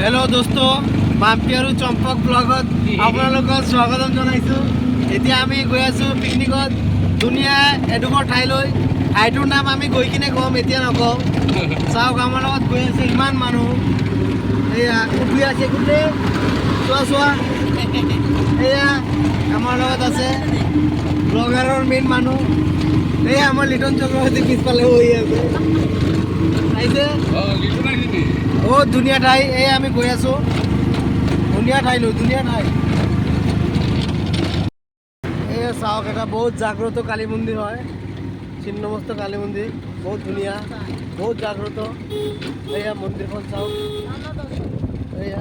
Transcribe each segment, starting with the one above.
Hello' দোস্ত, মাম্পি আৰু চম্পক ব্লগত আপোনালোকক স্বাগতম জনাইছোঁ। এতিয়া আমি গৈ আছোঁ পিকনিকত, ধুনীয়া এডোখৰ ঠাইলৈ। ঠাইটোৰ নাম আমি গৈ কিনে ক'ম, এতিয়া নকওঁ। চাওক, আমাৰ লগত গৈ আছে ইমান মানুহ। এয়া কুটুৰি আছে, কুটুৰি চোৱা চোৱা। এয়া আমাৰ লগত আছে ব্লগাৰৰ মেইন মানুহ। এয়া আমাৰ লিটন চক্ৰৱৰ্তী পিছফালে বহি আছে, আহিছে। বহুত ধুনীয়া ঠাই। এই আমি গৈ আছোঁ ধুনীয়া ঠাইলৈ, ধুনীয়া ঠাই। এই চাওক, এটা বহুত জাগ্ৰত কালী মন্দিৰ হয়, ছিন্নমস্ত কালী মন্দিৰ। বহুত ধুনীয়া, বহুত জাগ্ৰত। এয়া মন্দিৰখন চাওক, এয়া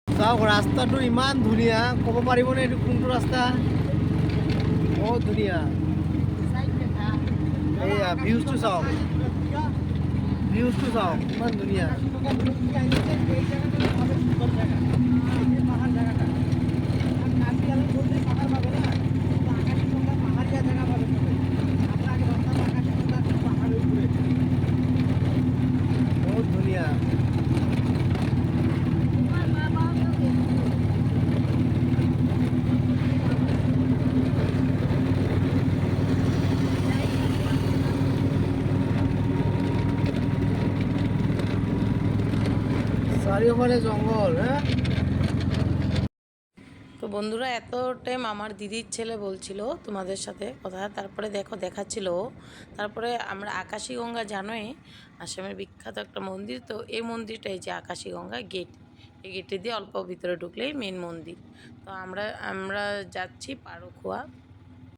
চাওক, ৰাস্তাটো ইমান ধুনীয়া। ক'ব পাৰিবনে এইটো কোনটো ৰাস্তা? বহুত ধুনীয়া। এয়া ভিউজটো চাওক, ভিউজটো চাওক, ইমান ধুনীয়া। বহুত ধুনীয়া। চারিওফালে জঙ্গল। হ্যাঁ, তো বন্ধুরা, এত টাইম আমার দিদির ছেলে বলছিল তোমাদের সাথে কথা, তারপরে দেখো দেখাচ্ছিল ও। তারপরে আমরা আকাশী গঙ্গা জানোই, আসামের বিখ্যাত একটা মন্দির। তো এই মন্দিরটা, এই যে আকাশী গঙ্গা গেট, এই গেটে দিয়ে অল্প ভিতরে ঢুকলেই মেন মন্দির। তো আমরা আমরা যাচ্ছি পারোখোয়া।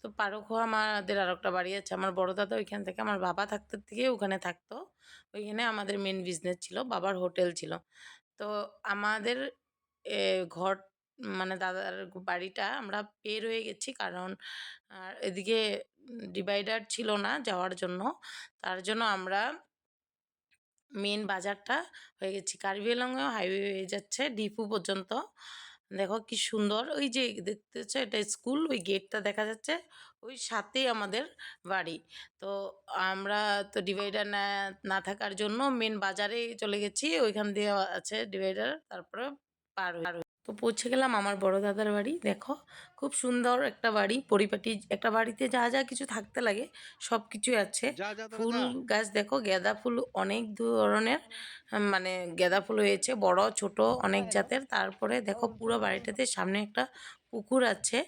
তো পারোখোয়া আমাদের আর একটা বাড়ি আছে, আমার বড় দাদা ওইখান থেকে, আমার বাবা থাকতে থেকে ওখানে থাকতো। ওইখানে আমাদের মেন বিজনেস ছিল, বাবার হোটেল ছিল। তো আমাদের ঘর, মানে দাদার বাড়িটা আমরা বের হয়ে গেছি, কারণ এদিকে ডিভাইডার ছিল না যাওয়ার জন্য। তার জন্য আমরা মেন বাজারটা হয়ে গেছি। কার্বি আংলঙেও হাইওয়ে হয়ে যাচ্ছে ডিপু পর্যন্ত। দেখো কি সুন্দর, ওই যে দেখতেছো এটা স্কুল, ওই গেটটা দেখা যাচ্ছে, ওই সাথেই আমাদের বাড়ি। তো আমরা তো ডিভাইডার না না থাকার জন্য মেন বাজারে চলে গেছি, ওইখান দিয়ে আছে ডিভাইডার, তারপরে পার হয়ে তো পৌঁছে গেলাম আমার বড় দাদার বাড়ি। দেখো খুব সুন্দর একটা বাড়ি, পরিপাটি একটা বাড়িতে যা যা কিছু থাকতে লাগে সব কিছুই আছে। ফুল গাছ দেখো, গাঁদা ফুল অনেক ধরনের, মানে গাঁদা ফুল হয়েছে, বড় ছোট অনেক জাতের। তারপরে দেখো পুরো বাড়িটাতে সামনে একটা পুকুর আছে,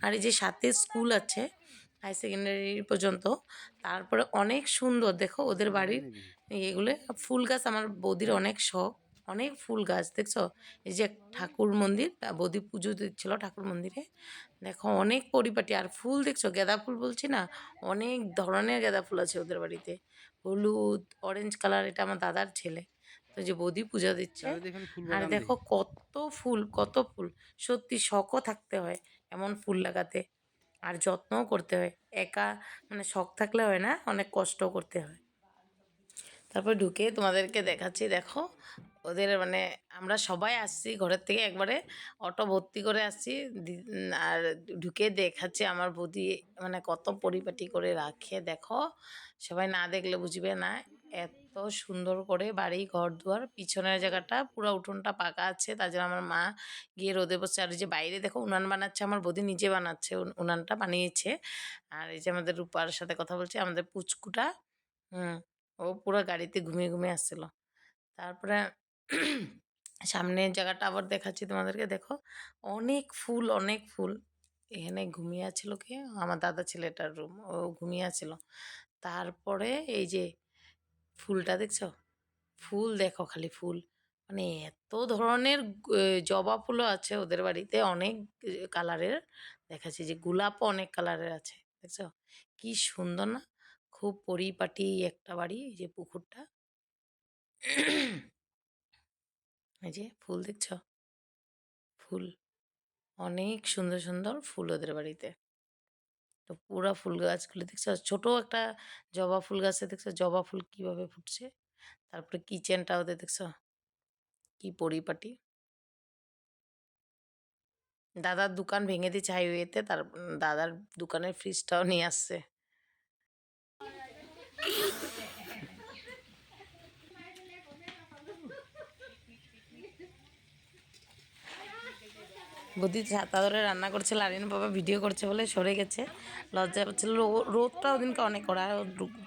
আর এই যে সাথে স্কুল আছে হাই সেকেন্ডারি পর্যন্ত। তারপরে অনেক সুন্দর দেখো ওদের বাড়ির এগুলো। ফুল গাছ আমার বৌদির অনেক শখ, অনেক ফুল গাছ দেখছো। এই যে ঠাকুর মন্দির, বৌদি পুজো দিচ্ছিল ঠাকুর মন্দিরে। দেখো অনেক পরিপাটি, আর ফুল দেখছো, গাঁদা ফুল বলছি না, অনেক ধরনের গাঁদা ফুল আছে ওদের বাড়িতে। হলুদ, অরেঞ্জ কালার, এটা আমার দাদার ছেলে। তো যে বৌদি পূজা দিচ্ছে, আর দেখো কত ফুল, কত ফুল। সত্যি শখও থাকতে হয় এমন ফুল লাগাতে, আর যত্নও করতে হয়। একা মানে শখ থাকলে হয় না, অনেক কষ্টও করতে হয়। তারপর ঢুকে তোমাদেরকে দেখাচ্ছি, দেখো ওদের মানে আমরা সবাই আসছি ঘরের থেকে একবারে অটো ভর্তি করে আসছি। আর ঢুকে দেখাচ্ছে আমার বৌদি মানে কত পরিপাটি করে রাখে। দেখো সবাই না দেখলে বুঝবে না, এত সুন্দর করে বাড়ি ঘর দুয়ার। পিছনের জায়গাটা পুরো উঠোনটা পাকা আছে, তার জন্য আমার মা গিয়ে রোদে বসছে। আর এই যে বাইরে দেখো উনান বানাচ্ছে, আমার বৌদি নিজে বানাচ্ছে, উনানটা বানিয়েছে। আর এই যে আমাদের রূপার সাথে কথা বলছে, আমাদের পুচকুটা, হুম, ও পুরো গাড়িতে ঘুমিয়ে ঘুমিয়ে আসছিল। তারপরে সামনের জায়গাটা আবার দেখাচ্ছি তোমাদেরকে, দেখো অনেক ফুল, অনেক ফুল। এখানে ঘুমিয়ে আছিল কে, আমার দাদা ছেলেটার রুম, ও ঘুমিয়ে আছিল। তারপরে এই যে ফুলটা দেখছো, ফুল দেখো খালি ফুল, মানে এত ধরনের জবা ফুলও আছে ওদের বাড়িতে, অনেক কালারের। দেখাচ্ছি যে গোলাপও অনেক কালারের আছে, দেখছো কি সুন্দর না? খুব পরিপাটি একটা বাড়ি। এই যে পুকুরটা, এই যে ফুল দেখছো, ফুল অনেক সুন্দর সুন্দর ফুল ওদের বাড়িতে। তো পুরা ফুল গাছগুলো দেখছো, ছোট একটা জবা ফুল গাছে দেখছো জবা ফুল কিভাবে ফুটছে। তারপরে কিচেনটা ওদের দেখছো কি পরিপাটি। দাদার দোকান ভেঙে দিচ্ছে হাইওয়েতে, তার দাদার দোকানের ফ্রিজটাও নিয়ে আসছে। বৌদি ছাতা ধরে রান্না করছিল, আরিয়ান বাবা ভিডিও করছে বলে সরে গেছে, লজ্জা পাচ্ছিল। রোদটা ওদিনকে অনেক কড়া,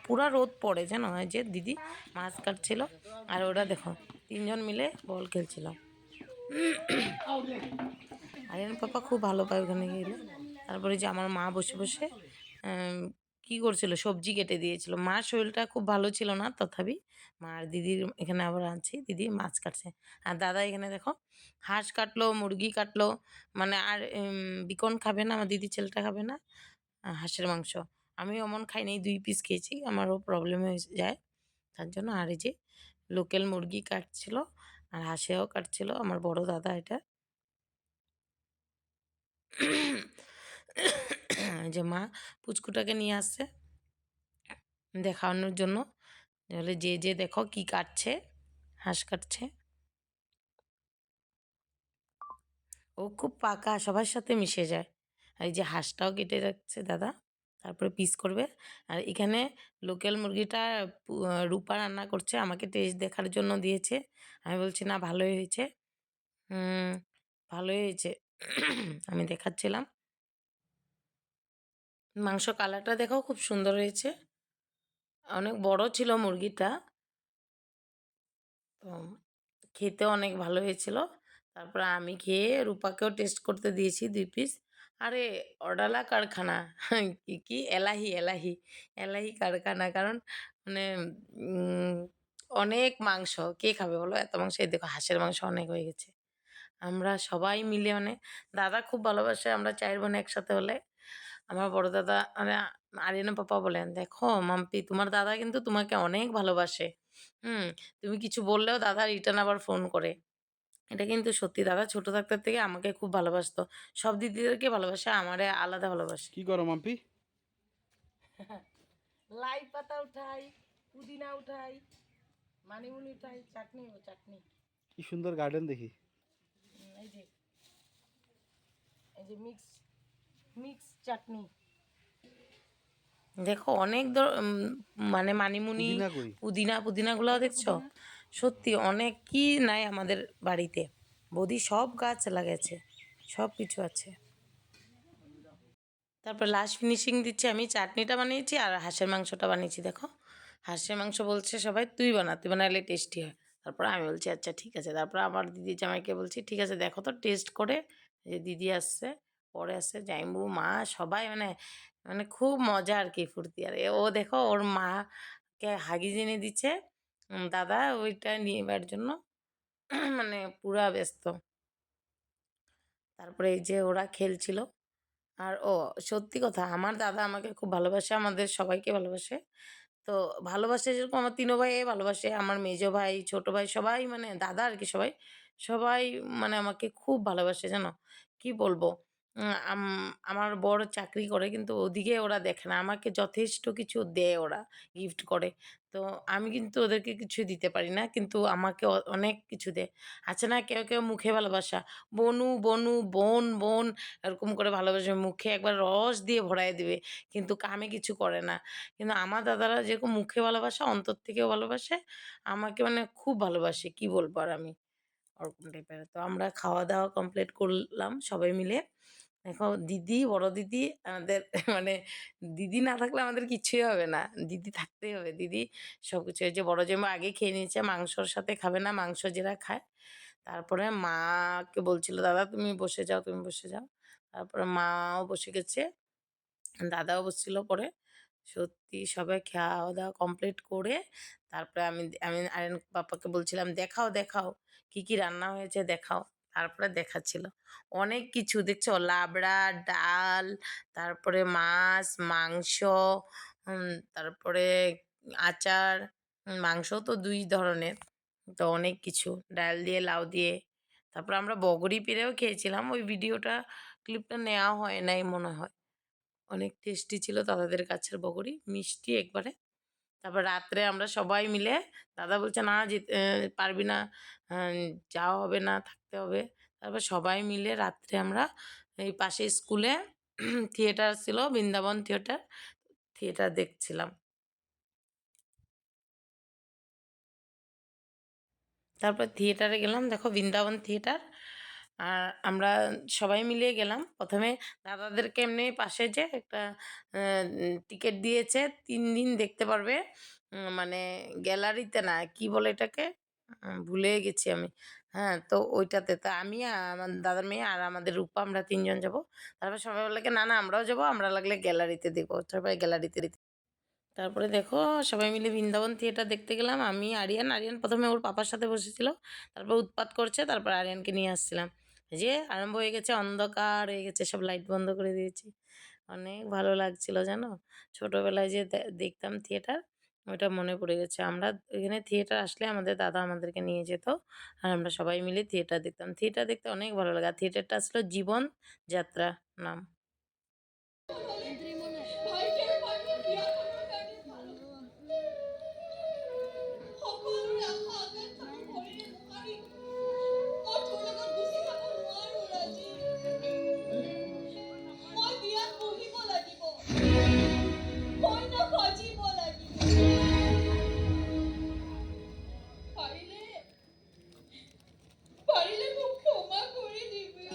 পুরা রোদ পড়ে জানো। হয় যে দিদি মাছ কাটছিল আর ওরা দেখো 3জন মিলে বল খেলছিল। আরিয়ান পাপা খুব ভালো পায় ওখানে গেলে। তারপরে যে আমার মা বসে বসে কি করছিল, সবজি কেটে দিয়েছিল। মার শরীরটা খুব ভালো ছিল না, তথাপি মা আর দিদির এখানে আবার আনছি, দিদি মাছ কাটছে। আর দাদা এখানে দেখো হাঁস কাটলো, মুরগি কাটলো। মানে আর বিকন খাবে না, আমার দিদি ছেলেটা খাবে না হাঁসের মাংস। আমি অমন খাই নাই, 2 পিস খেয়েছি, আমারও প্রবলেম হয়ে যায় তার জন্য। আর এই যে লোকাল মুরগি কাটছিল আর হাঁসেও কাটছিল আমার বড় দাদা। এটা যে মা পুচকুটাকে নিয়ে আসছে দেখানোর জন্য, তাহলে যে যে দেখো কি কাটছে, হাঁস কাটছে। ও খুব পাকা, সবার সাথে মিশে যায়। আর এই যে হাঁসটাও কেটে রাখছে দাদা, তারপরে পিস করবে। আর এখানে লোকাল মুরগিটা রূপা রান্না করছে, আমাকে টেস্ট দেখার জন্য দিয়েছে। আমি বলছি না ভালোই হয়েছে, ভালোই হয়েছে। আমি দেখাচ্ছিলাম মাংস কালারটা দেখো খুব সুন্দর হয়েছে, অনেক বড় ছিল মুরগিটা, তো খেতে অনেক ভালো হয়েছিল। তারপর আমি খেয়ে রূপাকেও টেস্ট করতে দিয়েছি 2 পিস। আরে অডালা কারখানা, কি এলাহি এলাহি এলাহি কারখানা। কারণ মানে অনেক মাংস কে খাবে বলো, এত মাংস। এই দেখো হাঁসের মাংস অনেক হয়ে গেছে। আমরা সবাই মিলে মানে দাদা খুব ভালোবাসে, আমরা 4 বোন একসাথে হলে। আমার বড় দাদা মানে আরিয়ানের পাপা বলেন, দেখো মাম্পি তোমার দাদা কিন্তু তোমাকে অনেক ভালোবাসে। তুমি কিছু বললেও দাদা রিটার্ন আবার ফোন করে। এটা কিন্তু সত্যি, দাদা ছোট থাকতে থেকে আমাকে খুব ভালোবাসতো। সব দিদিদেরকে ভালোবাসে, আমারে আলাদা ভালোবাসে। কি করো মাম্পি? লাই পাতা উঠাই, পুদিনা উঠাই, মানিমুনি উঠাই, চাটনি ও চাটনি। কি সুন্দর গার্ডেন দেখি। এই যে এই যে মিক্স মিক্স চাটনি দেখো, অনেক মানে মানিমুনি, পুদিনা কই? পুদিনাগুলো দেখছো, সত্যি অনেক কি নাই আমাদের বাড়িতে। বৌদি সব গাছ লাগাচ্ছে, সব কিছু আছে। তারপর লাস্ট ফিনিশিং দিচ্ছি, আমি চাটনিটা বানিয়েছি আর হাঁসের মাংসটা বানিয়েছি। দেখো হাঁসের মাংস বলছে সবাই তুই বানা, তুই বানালে টেস্টি হয়। তারপর আমি বলছি আচ্ছা ঠিক আছে। তারপর আমার দিদি জামাইকে বলছি ঠিক আছে দেখো তো টেস্ট করে। যে দিদি আসছে, পরে আসছে জাইম্বু, মা, সবাই মানে মানে খুব মজা আর কি, ফুর্তি। আর ও দেখো ওর মাকে হাগিজ এনে দিচ্ছে দাদা, ওইটা নিবার জন্য মানে পুরা ব্যস্ত। তারপরে এই যে ওরা খেলছিল। আর সত্যি কথা, আমার দাদা আমাকে খুব ভালোবাসে, আমাদের সবাইকে ভালোবাসে। তো ভালোবাসে যেরকম আমার 3 ভাইয়ে ভালোবাসে, আমার মেজো ভাই, ছোট ভাই সবাই মানে দাদা আর কি, সবাই সবাই মানে আমাকে খুব ভালোবাসে জানো। কি বলবো, আমার বড় চাকরি করে কিন্তু ওদিকে ওরা দেখে না, আমাকে যথেষ্ট কিছু দেয়, ওরা গিফট করে। তো আমি কিন্তু ওদেরকে কিছু দিতে পারি না, কিন্তু আমাকে অনেক কিছু দেয়। আছে না কেউ কেউ মুখে ভালোবাসা, বনু বনু, বোন বোন, এরকম করে ভালোবাসে, মুখে একবার রস দিয়ে ভরায় দিবে, কিন্তু কামে কিছু করে না। কিন্তু আমার দাদারা যেরকম মুখে ভালোবাসা, অন্তর থেকেও ভালোবাসে আমাকে, মানে খুব ভালোবাসে। কি বলবো আর আমি, ওরকম টাইপের। তো আমরা খাওয়া দাওয়া কমপ্লিট করলাম সবাই মিলে। দেখো দিদি, বড় দিদি আমাদের মানে দিদি না থাকলে আমাদের কিচ্ছুই হবে না, দিদি থাকতেই হবে। দিদি সব কিছু, এই যে বড় জামা আগে খেয়ে নিয়েছে, মাংসর সাথে খাবে না, মাংস যেটা খায়। তারপরে মাকে বলছিল দাদা তুমি বসে যাও, তুমি বসে যাও। তারপরে মাও বসে গেছে, দাদাও বসছিল পরে। সত্যি সবাই খাওয়া দাওয়া কমপ্লিট করে তারপরে আমি আমি আরিয়ান পাপাকে বলছিলাম দেখাও দেখাও কি কি রান্না হয়েছে দেখাও। তারপরে দেখাচ্ছিল অনেক কিছু, দেখছো লাবড়া, ডাল, তারপরে মাছ, মাংস, তারপরে আচার, মাংস তো 2 ধরনের, তো অনেক কিছু, ডাল দিয়ে, লাউ দিয়ে। তারপর আমরা বগরি পেড়েও খেয়েছিলাম, ওই ভিডিওটা ক্লিপটা নেওয়া হয় নাই মনে হয়। অনেক টেস্টি ছিল দাদাদের গাছের বগরি, মিষ্টি একবারে। তারপর রাত্রে আমরা সবাই মিলে, দাদা বলছে না যেতে পারবি না, যাওয়া হবে না, থাকতে হবে। তারপর সবাই মিলে রাত্রে আমরা এই পাশে স্কুলে থিয়েটার ছিল, বৃন্দাবন থিয়েটার, থিয়েটার দেখছিলাম। তারপর থিয়েটারে গেলাম, দেখো বৃন্দাবন থিয়েটার। আর আমরা সবাই মিলে গেলাম। ১ম এ দাদাদেরকে এমনি পাশে যে একটা টিকেট দিয়েছে ৩ দিন দেখতে পারবে। মানে গ্যালারিতে না, কি বলে এটাকে? ভুলে গেছি আমি। হ্যাঁ, তো ওইটাতে। তো আমি আমার দাদার মেয়ে আর আমাদের রূপা আমরা ৩ জন যাবো। তারপর সবাই বলল কি, "না, না আমরাও যাবো। আমরা লাগলে গ্যালারিতে দেখবো।" তারপরে গ্যালারিতে তারপরে দেখো সবাই মিলে বৃন্দাবন থিয়েটার দেখতে গেলাম। আমি, আরিয়ান ১ম এ ওর পাপার সাথে বসেছিল। তারপর উৎপাত করছে। তারপর আরিয়ানকে নিয়ে আসছিলাম। এই যে আরম্ভ হয়ে গেছে, অন্ধকার হয়ে গেছে। সব লাইট বন্ধ করে দিয়েছি। অনেক ভালো লাগছিল জানো? ছোটবেলায় যে দেখতাম থিয়েটার, ওইটা মনে পড়ে গেছে। আমরা এখানে থিয়েটার আসলে আমাদের দাদা আমাদেরকে নিয়ে যেত। আর আমরা সবাই মিলে থিয়েটার দেখতাম। থিয়েটার দেখতে অনেক ভালো লাগে। আর থিয়েটারটা ছিল জীবন যাত্রা নাম। ভাইটার মাকে বিয়া করার কাৰণে ভাল সকলোৰে আশা আকাংক্ষা কৰিলে নোৱাৰি মই তোৰ লগত গুচি যাব নোৱাৰো ৰাজীৱ মই বিয়াত বহিব লাগিব কইনা সাজিব লাগিব পাৰিলে পাৰিলে মোক ক্ষমা কৰি দিবি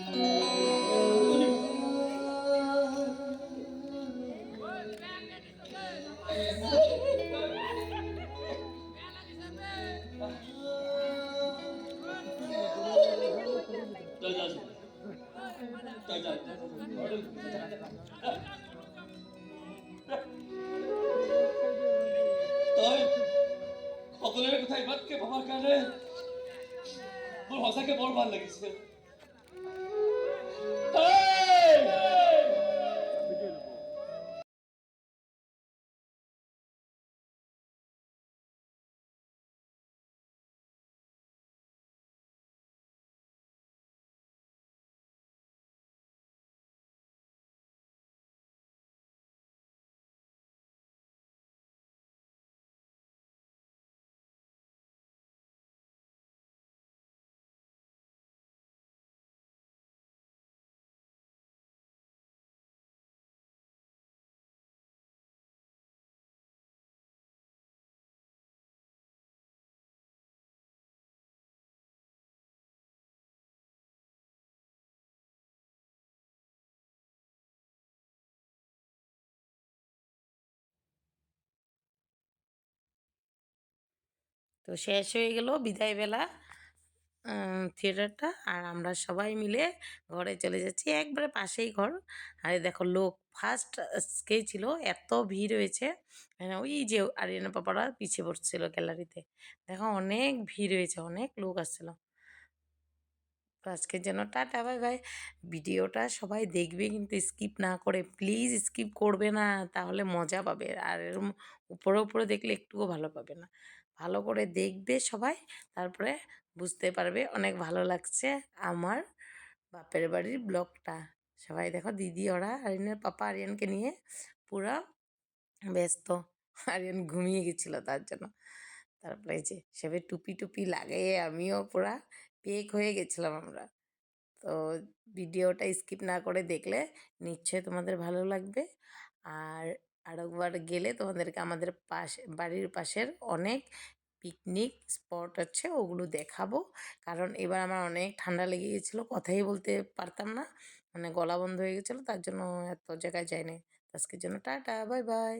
তই সকলোৰে কথা ইমানকে ভবাৰ কাৰণে মোৰ সঁচাকে বৰ ভাল লাগিছে তো শেষ হয়ে গেল বিদায়বেলা থিয়েটারটা। আর আমরা সবাই মিলে ঘরে চলে যাচ্ছি। একবারে পাশেই ঘর। আর এই দেখো লোক ফার্স্ট আজকেই ছিল, এত ভিড় হয়েছে। ওই যে আরিয়ানা পাপারা পিছিয়ে পড়ছিল গ্যালারিতে। দেখো অনেক ভিড় হয়েছে, অনেক লোক আসছিল। তো আজকের জন্য টাটা, বাই বাই। ভিডিওটা সবাই দেখবে কিন্তু স্কিপ না করে, প্লিজ স্কিপ করবে না, তাহলে মজা পাবে। আর এরম উপরে উপরে দেখলে একটুও ভালো পাবে না। ভালো করে দেখবে সবাই, তারপরে বুঝতে পারবে অনেক ভালো লাগছে আমার বাপের বাড়ির ব্লগটা। সবাই দেখো দিদি ওরা আরিয়ানের পাপা আরিয়ানকে নিয়ে পুরা ব্যস্ত। আরিয়ান ঘুমিয়ে গেছিল তার জন্য। তারপরে এই যে সবে টুপি টুপি লাগিয়ে আমিও পুরা পেক হয়ে গেছিলাম আমরা। তো ভিডিওটা স্কিপ না করে দেখলে নিশ্চয়ই তোমাদের ভালো লাগবে। আর আরেকবার গেলে তোমাদেরকে আমাদের বাড়ির পাশের অনেক পিকনিক স্পট আছে, ওগুলো দেখাবো। কারণ এবার আমার অনেক ঠান্ডা লেগে গেছিলো, কথাই বলতে পারতাম না, মানে গলা বন্ধ হয়ে গেছিলো, তার জন্য এত জায়গায় যাইনি। আজকের জন্য টাটা, বাই বাই।